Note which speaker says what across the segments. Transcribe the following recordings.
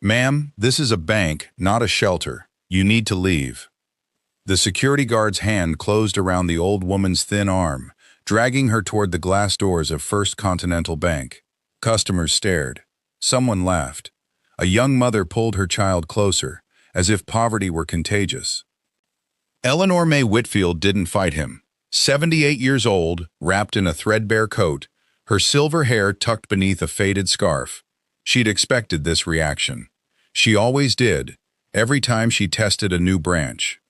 Speaker 1: Ma'am, this is a bank, not a shelter. You need to leave. The security guard's hand closed around the old woman's thin arm, dragging her toward the glass doors of First Continental Bank. Customers stared. Someone laughed. A young mother pulled her child closer, as if poverty were contagious. Eleanor May Whitfield didn't fight him. 78 years old, wrapped in a threadbare coat, her silver hair tucked beneath a faded scarf. She'd expected this reaction. She always did, every time she tested a new branch.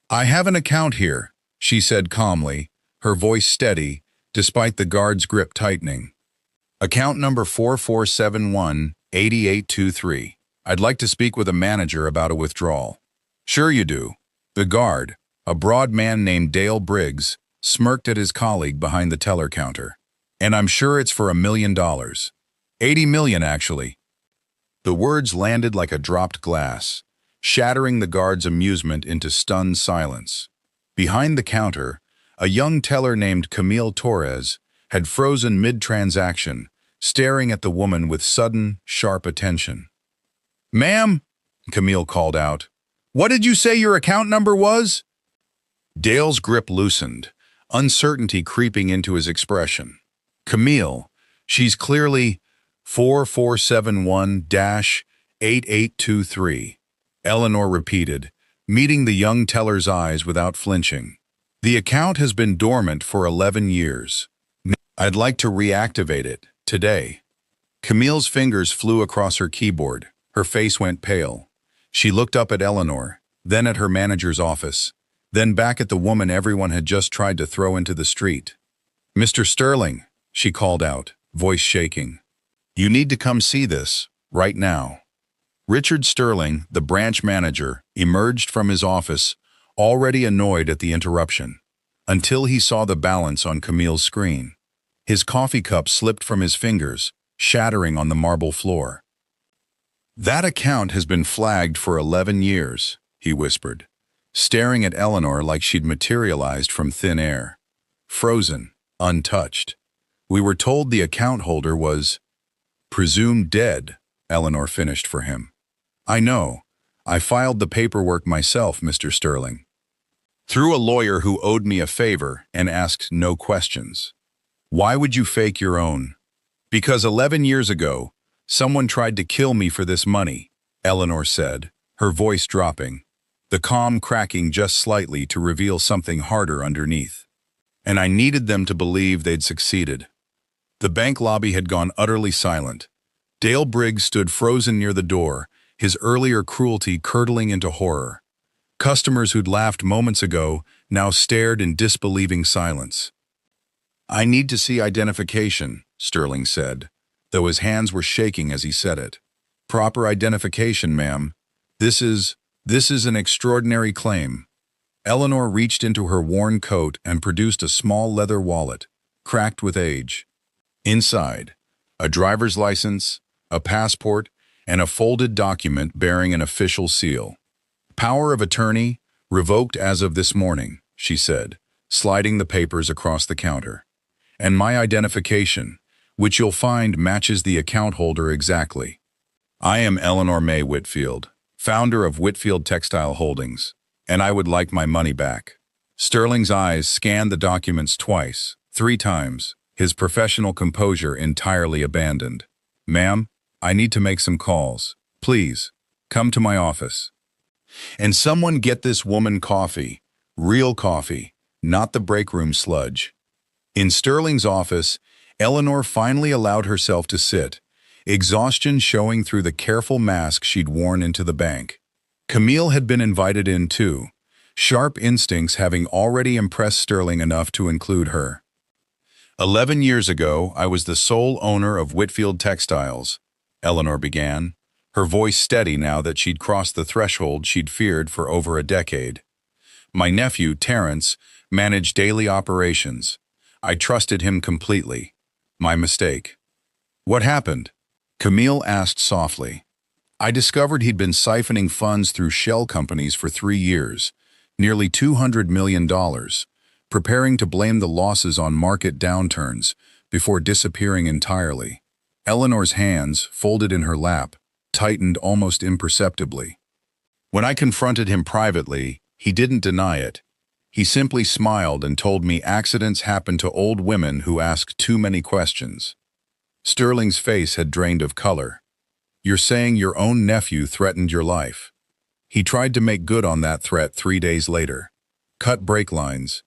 Speaker 1: "I have an account here," she said calmly, her voice steady, despite the guard's grip tightening. "Account number 4471-8823. I'd like to speak with a manager about a withdrawal." "Sure you do." The guard, a broad man named Dale Briggs, smirked at his colleague behind the teller counter. "And I'm sure it's for $1 million. 80 million, actually." The words landed like a dropped glass, shattering the guard's amusement into stunned silence. Behind the counter, a young teller named Camille Torres had frozen mid-transaction, staring at the woman with sudden, sharp attention. "Ma'am," Camille called out, "what did you say your account number was?" Dale's grip loosened, uncertainty creeping into his expression. "Camille, she's clearly 4471-8823, Eleanor repeated, meeting the young teller's eyes without flinching. "The account has been dormant for 11 years. I'd like to reactivate it, today." Camille's fingers flew across her keyboard. Her face went pale. She looked up at Eleanor, then at her manager's office, then back at the woman everyone had just tried to throw into the street. "Mr. Sterling," she called out, voice shaking. "You need to come see this, right now." Richard Sterling, the branch manager, emerged from his office, already annoyed at the interruption, until he saw the balance on Camille's screen. His coffee cup slipped from his fingers, shattering on the marble floor. "That account has been flagged for 11 years, he whispered, staring at Eleanor like she'd materialized from thin air. Frozen, untouched. "We were told the account holder was presumed dead," Eleanor finished for him. "I know. I filed the paperwork myself, Mr. Sterling. Through a lawyer who owed me a favor and asked no questions." "Why would you fake your own?" "Because 11 years ago, someone tried to kill me for this money," Eleanor said, her voice dropping, the calm cracking just slightly to reveal something harder underneath. "And I needed them to believe they'd succeeded." The bank lobby had gone utterly silent. Dale Briggs stood frozen near the door, his earlier cruelty curdling into horror. Customers who'd laughed moments ago now stared in disbelieving silence. "I need to see identification," Sterling said, though his hands were shaking as he said it. "Proper identification, ma'am. This is an extraordinary claim." Eleanor reached into her worn coat and produced a small leather wallet, cracked with age. Inside, a driver's license, a passport, and a folded document bearing an official seal. "Power of attorney, revoked as of this morning," she said, sliding the papers across the counter. "And my identification, which you'll find matches the account holder exactly. I am Eleanor May Whitfield, founder of Whitfield Textile Holdings, and I would like my money back." Sterling's eyes scanned the documents twice, 3 times, his professional composure entirely abandoned. "Ma'am, I need to make some calls. Please, come to my office. And someone get this woman coffee, real coffee, not the break room sludge." In Sterling's office, Eleanor finally allowed herself to sit, exhaustion showing through the careful mask she'd worn into the bank. Camille had been invited in too, sharp instincts having already impressed Sterling enough to include her. 11 years ago, I was the sole owner of Whitfield Textiles," Eleanor began, her voice steady now that she'd crossed the threshold she'd feared for over a decade. "My nephew, Terrence, managed daily operations. I trusted him completely. My mistake." "What happened?" Camille asked softly. "I discovered he'd been siphoning funds through shell companies for 3 years, nearly $200 million, preparing to blame the losses on market downturns before disappearing entirely." Eleanor's hands, folded in her lap, tightened almost imperceptibly. When I confronted him privately, he didn't deny it. He simply smiled and told me accidents happen to old women who ask too many questions. Sterling's face had drained of color. "You're saying your own nephew threatened your life." He tried to make good on that threat 3 days later. Cut brake lines.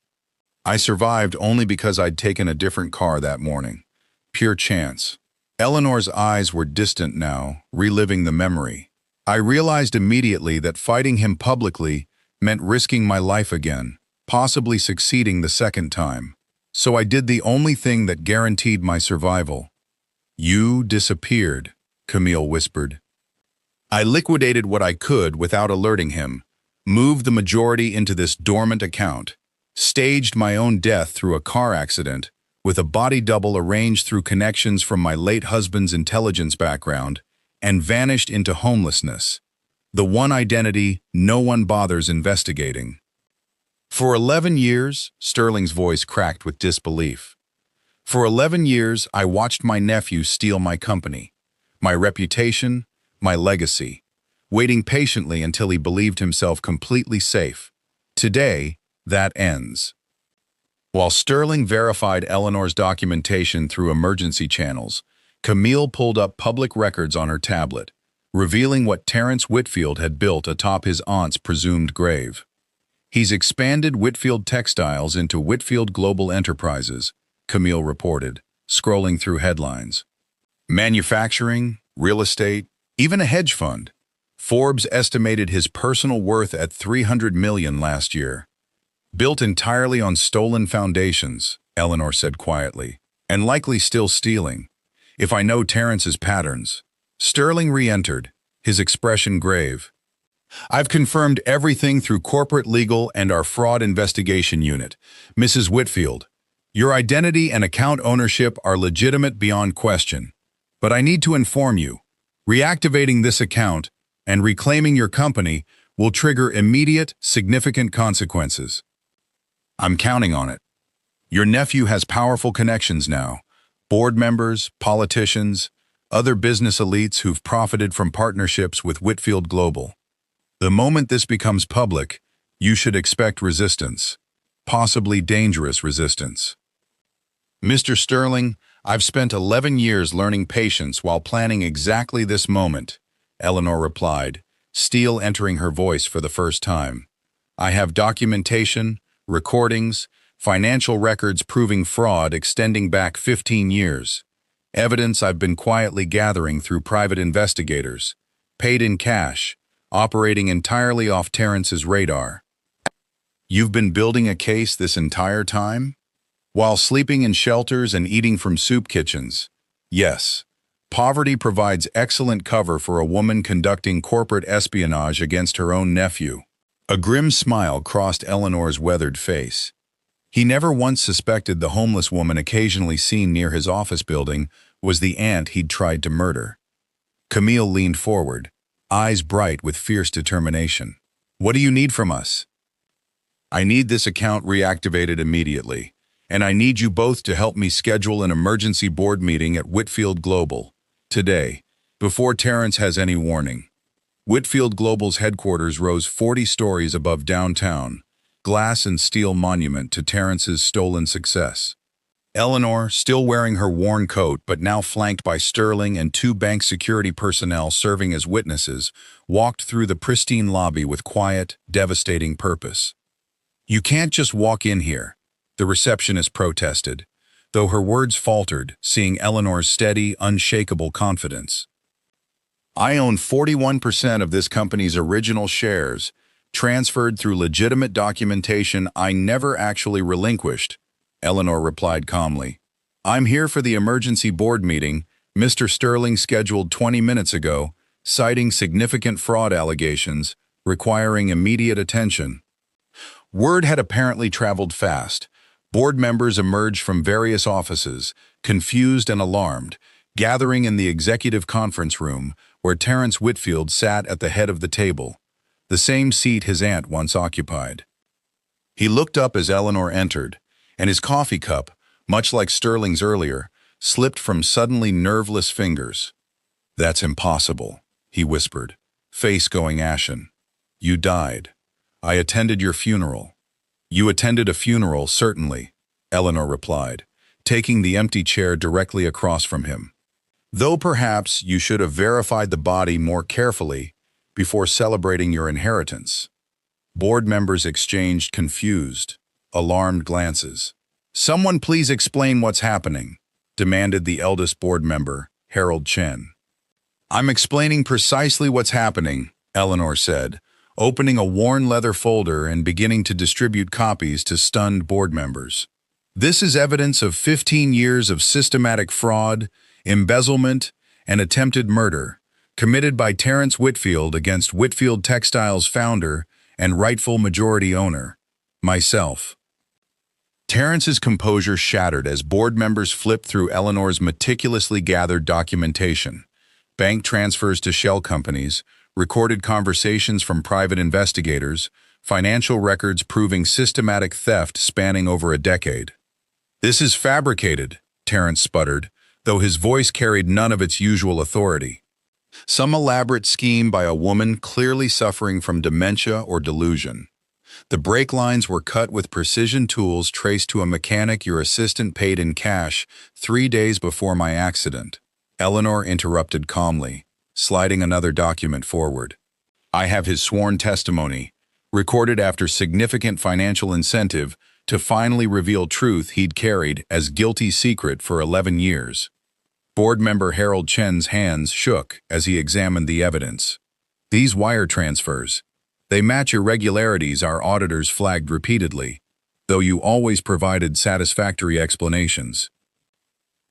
Speaker 1: "I survived only because I'd taken a different car that morning. Pure chance." Eleanor's eyes were distant now, reliving the memory. I realized immediately that fighting him publicly meant risking my life again, possibly succeeding the second time. So I did the only thing that guaranteed my survival. "You disappeared," Camille whispered. "I liquidated what I could without alerting him, moved the majority into this dormant account, staged my own death through a car accident, with a body double arranged through connections from my late husband's intelligence background, and vanished into homelessness, the one identity no one bothers investigating." For 11 years, Sterling's voice cracked with disbelief. For 11 years, I watched my nephew steal my company, my reputation, my legacy, waiting patiently until he believed himself completely safe. Today, that ends. While Sterling verified Eleanor's documentation through emergency channels, Camille pulled up public records on her tablet, revealing what Terrence Whitfield had built atop his aunt's presumed grave. "He's expanded Whitfield Textiles into Whitfield Global Enterprises," Camille reported, scrolling through headlines. "Manufacturing, real estate, even a hedge fund." Forbes estimated his personal worth at $300 million last year. "Built entirely on stolen foundations," Eleanor said quietly, "and likely still stealing. If I know Terrence's patterns." Sterling re-entered, his expression grave. "I've confirmed everything through corporate legal and our fraud investigation unit. Mrs. Whitfield, your identity and account ownership are legitimate beyond question. But I need to inform you, reactivating this account and reclaiming your company will trigger immediate, significant consequences. I'm counting on it. Your nephew has powerful connections now. Board members, politicians, other business elites who've profited from partnerships with Whitfield Global. The moment this becomes public, you should expect resistance, possibly dangerous resistance." "Mr. Sterling, I've spent 11 years learning patience while planning exactly this moment," Eleanor replied, steel entering her voice for the first time. "I have documentation, recordings, financial records proving fraud extending back 15 years. Evidence I've been quietly gathering through private investigators, paid in cash, operating entirely off Terrence's radar." "You've been building a case this entire time? While sleeping in shelters and eating from soup kitchens?" "Yes. Poverty provides excellent cover for a woman conducting corporate espionage against her own nephew." A grim smile crossed Eleanor's weathered face. He never once suspected the homeless woman occasionally seen near his office building was the aunt he'd tried to murder. Camille leaned forward, eyes bright with fierce determination. "What do you need from us?" "I need this account reactivated immediately, and I need you both to help me schedule an emergency board meeting at Whitfield Global, today, before Terrence has any warning." Whitfield Global's headquarters rose 40 stories above downtown, glass and steel monument to Terrence's stolen success. Eleanor, still wearing her worn coat but now flanked by Sterling and 2 bank security personnel serving as witnesses, walked through the pristine lobby with quiet, devastating purpose. "You can't just walk in here," the receptionist protested, though her words faltered, seeing Eleanor's steady, unshakable confidence. "I own 41% of this company's original shares, transferred through legitimate documentation I never actually relinquished," Eleanor replied calmly. "I'm here for the emergency board meeting Mr. Sterling scheduled 20 minutes ago, citing significant fraud allegations, requiring immediate attention." Word had apparently traveled fast. Board members emerged from various offices, confused and alarmed, gathering in the executive conference room where Terrence Whitfield sat at the head of the table, the same seat his aunt once occupied. He looked up as Eleanor entered, and his coffee cup, much like Sterling's earlier, slipped from suddenly nerveless fingers. "That's impossible," he whispered, face going ashen. You died. I attended your funeral. You attended a funeral, certainly, Eleanor replied, taking the empty chair directly across from him. Though perhaps you should have verified the body more carefully before celebrating your inheritance. Board members exchanged confused, alarmed glances. Someone please explain what's happening, demanded the eldest board member, Harold Chen. I'm explaining precisely what's happening, Eleanor said, opening a worn leather folder and beginning to distribute copies to stunned board members. This is evidence of 15 years of systematic fraud, embezzlement, and attempted murder, committed by Terrence Whitfield against Whitfield Textiles founder and rightful majority owner, myself. Terrence's composure shattered as board members flipped through Eleanor's meticulously gathered documentation, bank transfers to shell companies, recorded conversations from private investigators, financial records proving systematic theft spanning over a decade. This is fabricated, Terrence sputtered, though his voice carried none of its usual authority. Some elaborate scheme by a woman clearly suffering from dementia or delusion. The brake lines were cut with precision tools traced to a mechanic your assistant paid in cash 3 days before my accident. Eleanor interrupted calmly, sliding another document forward. I have his sworn testimony, recorded after significant financial incentive to finally reveal truth he'd carried as guilty secret for 11 years. Board member Harold Chen's hands shook as he examined the evidence. These wire transfers, they match irregularities our auditors flagged repeatedly, though you always provided satisfactory explanations.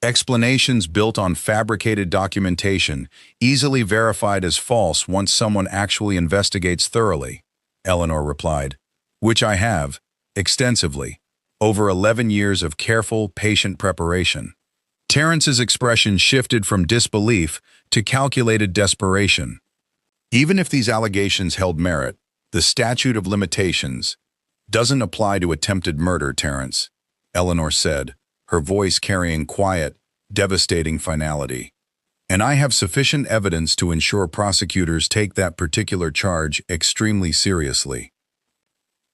Speaker 1: Explanations built on fabricated documentation, easily verified as false once someone actually investigates thoroughly, Eleanor replied, which I have, extensively, over 11 years of careful, patient preparation. Terrence's expression shifted from disbelief to calculated desperation. Even if these allegations held merit, the statute of limitations doesn't apply to attempted murder, Terrence, Eleanor said, her voice carrying quiet, devastating finality. And I have sufficient evidence to ensure prosecutors take that particular charge extremely seriously.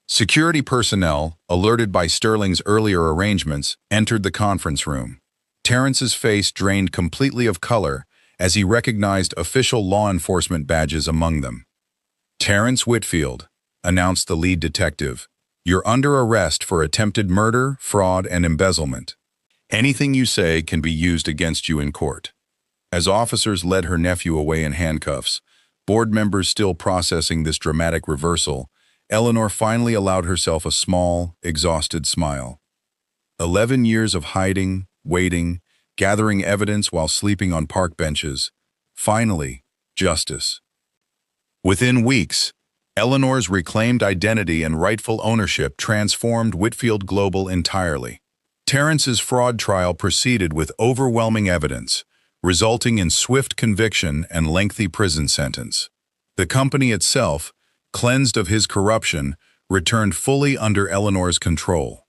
Speaker 1: Security personnel, alerted by Sterling's earlier arrangements, entered the conference room. Terrence's face drained completely of color as he recognized official law enforcement badges among them. Terrence Whitfield, announced the lead detective, you're under arrest for attempted murder, fraud, and embezzlement. Anything you say can be used against you in court. As officers led her nephew away in handcuffs, board members still processing this dramatic reversal, Eleanor finally allowed herself a small, exhausted smile. 11 years of hiding, waiting, gathering evidence while sleeping on park benches. Finally, justice. Within weeks, Eleanor's reclaimed identity and rightful ownership transformed Whitfield Global entirely. Terrence's fraud trial proceeded with overwhelming evidence, resulting in swift conviction and lengthy prison sentence. The company itself, cleansed of his corruption, returned fully under Eleanor's control.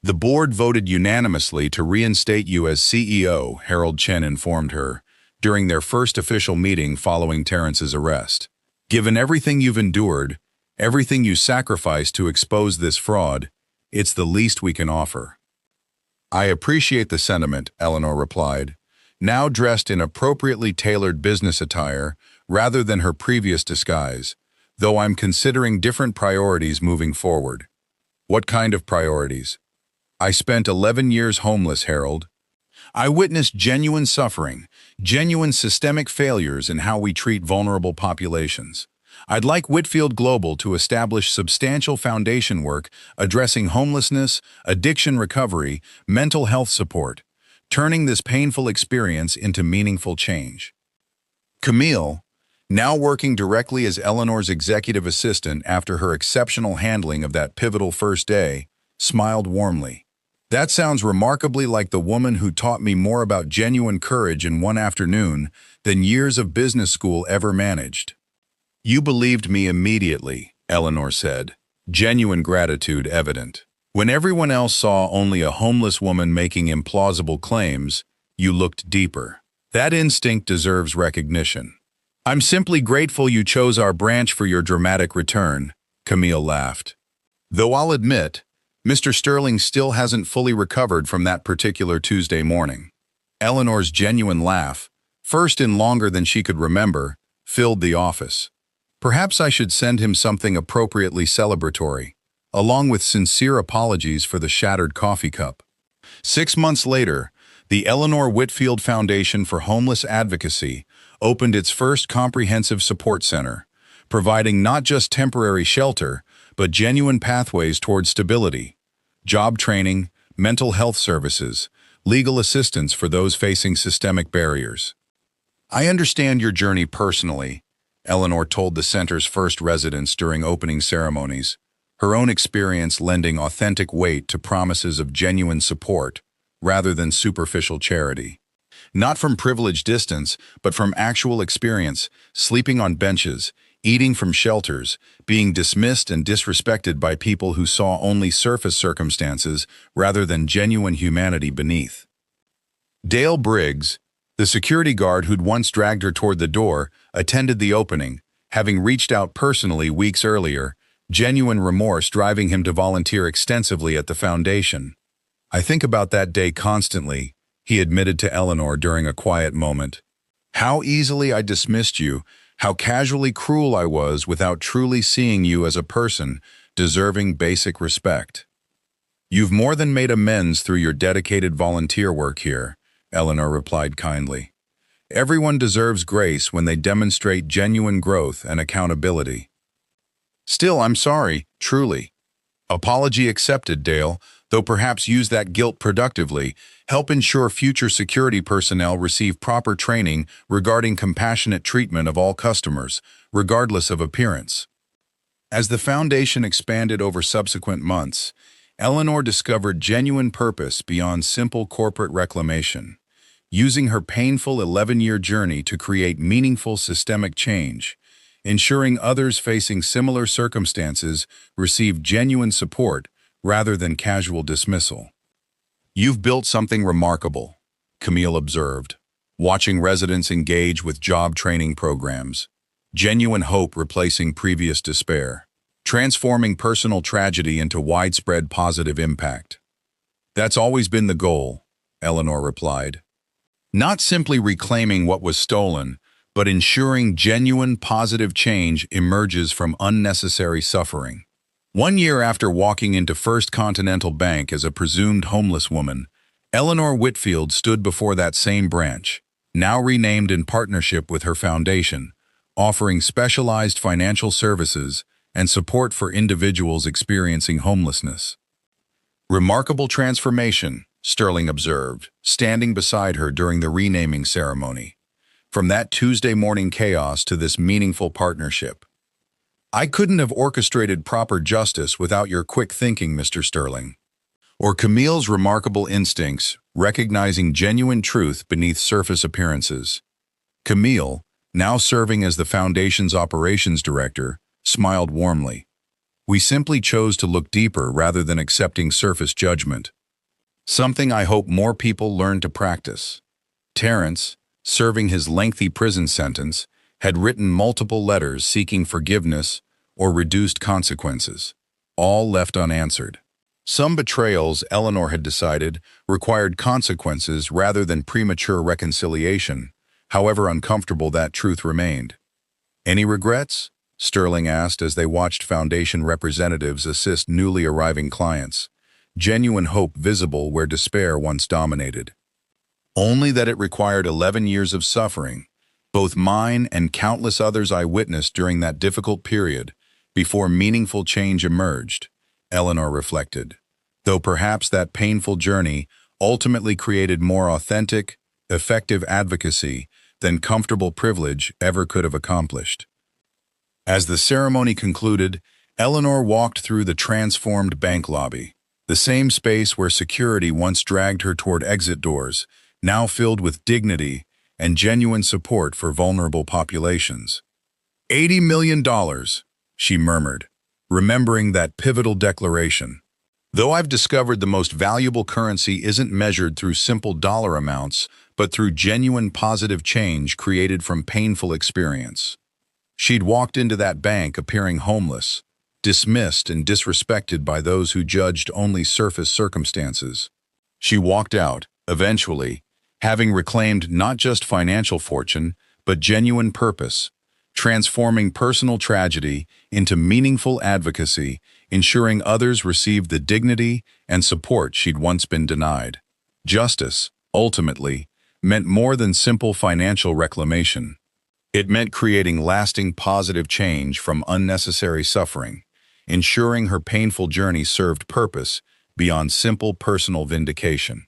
Speaker 1: The board voted unanimously to reinstate you as CEO, Harold Chen informed her, during their first official meeting following Terrence's arrest. Given everything you've endured, everything you sacrificed to expose this fraud, it's the least we can offer. I appreciate the sentiment, Eleanor replied, now dressed in appropriately tailored business attire rather than her previous disguise, though I'm considering different priorities moving forward. What kind of priorities? I spent 11 years homeless, Harold. I witnessed genuine suffering, genuine systemic failures in how we treat vulnerable populations. I'd like Whitfield Global to establish substantial foundation work addressing homelessness, addiction recovery, mental health support, turning this painful experience into meaningful change. Camille, now working directly as Eleanor's executive assistant after her exceptional handling of that pivotal first day, smiled warmly. That sounds remarkably like the woman who taught me more about genuine courage in one afternoon than years of business school ever managed. You believed me immediately, Eleanor said, genuine gratitude evident. When everyone else saw only a homeless woman making implausible claims, you looked deeper. That instinct deserves recognition. I'm simply grateful you chose our branch for your dramatic return, Camille laughed. Though I'll admit, Mr. Sterling still hasn't fully recovered from that particular Tuesday morning. Eleanor's genuine laugh, first in longer than she could remember, filled the office. Perhaps I should send him something appropriately celebratory, along with sincere apologies for the shattered coffee cup. 6 months later, the Eleanor Whitfield Foundation for Homeless Advocacy opened its first comprehensive support center, providing not just temporary shelter, but genuine pathways toward stability, job training, mental health services, legal assistance for those facing systemic barriers. I understand your journey personally, Eleanor told the center's first residents during opening ceremonies, her own experience lending authentic weight to promises of genuine support rather than superficial charity. Not from privileged distance, but from actual experience, sleeping on benches, eating from shelters, being dismissed and disrespected by people who saw only surface circumstances rather than genuine humanity beneath. Dale Briggs, the security guard who'd once dragged her toward the door, attended the opening, having reached out personally weeks earlier, genuine remorse driving him to volunteer extensively at the foundation. I think about that day constantly, he admitted to Eleanor during a quiet moment. How easily I dismissed you, how casually cruel I was without truly seeing you as a person deserving basic respect. You've more than made amends through your dedicated volunteer work here, Eleanor replied kindly. Everyone deserves grace when they demonstrate genuine growth and accountability. Still, I'm sorry, truly. Apology accepted, Dale, though perhaps use that guilt productively. Help ensure future security personnel receive proper training regarding compassionate treatment of all customers, regardless of appearance. As the foundation expanded over subsequent months, Eleanor discovered genuine purpose beyond simple corporate reclamation, using her painful 11-year journey to create meaningful systemic change, ensuring others facing similar circumstances receive genuine support rather than casual dismissal. You've built something remarkable, Camille observed, watching residents engage with job training programs, genuine hope replacing previous despair, transforming personal tragedy into widespread positive impact. That's always been the goal, Eleanor replied. Not simply reclaiming what was stolen, but ensuring genuine positive change emerges from unnecessary suffering. 1 year after walking into First Continental Bank as a presumed homeless woman, Eleanor Whitfield stood before that same branch, now renamed in partnership with her foundation, offering specialized financial services and support for individuals experiencing homelessness. Remarkable transformation, Sterling observed, standing beside her during the renaming ceremony. From that Tuesday morning chaos to this meaningful partnership. I couldn't have orchestrated proper justice without your quick thinking, Mr. Sterling. Or Camille's remarkable instincts, recognizing genuine truth beneath surface appearances. Camille, now serving as the Foundation's operations director, smiled warmly. We simply chose to look deeper rather than accepting surface judgment. Something I hope more people learn to practice. Terrence, serving his lengthy prison sentence, had written multiple letters seeking forgiveness or reduced consequences, all left unanswered. Some betrayals, Eleanor had decided, required consequences rather than premature reconciliation, however uncomfortable that truth remained. Any regrets? Sterling asked as they watched Foundation representatives assist newly arriving clients, genuine hope visible where despair once dominated. Only that it required 11 years of suffering, both mine and countless others I witnessed during that difficult period, before meaningful change emerged, Eleanor reflected, though perhaps that painful journey ultimately created more authentic, effective advocacy than comfortable privilege ever could have accomplished. As the ceremony concluded, Eleanor walked through the transformed bank lobby, the same space where security once dragged her toward exit doors, now filled with dignity and genuine support for vulnerable populations. $80 million, she murmured, remembering that pivotal declaration. Though I've discovered the most valuable currency isn't measured through simple dollar amounts, but through genuine positive change created from painful experience. She'd walked into that bank appearing homeless, dismissed and disrespected by those who judged only surface circumstances. She walked out, eventually, having reclaimed not just financial fortune, but genuine purpose, transforming personal tragedy into meaningful advocacy, ensuring others received the dignity and support she'd once been denied. Justice, ultimately, meant more than simple financial reclamation. It meant creating lasting positive change from unnecessary suffering, ensuring her painful journey served purpose beyond simple personal vindication.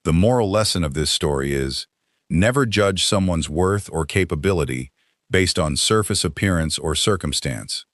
Speaker 1: The moral lesson of this story is, never judge someone's worth or capability based on surface appearance or circumstance.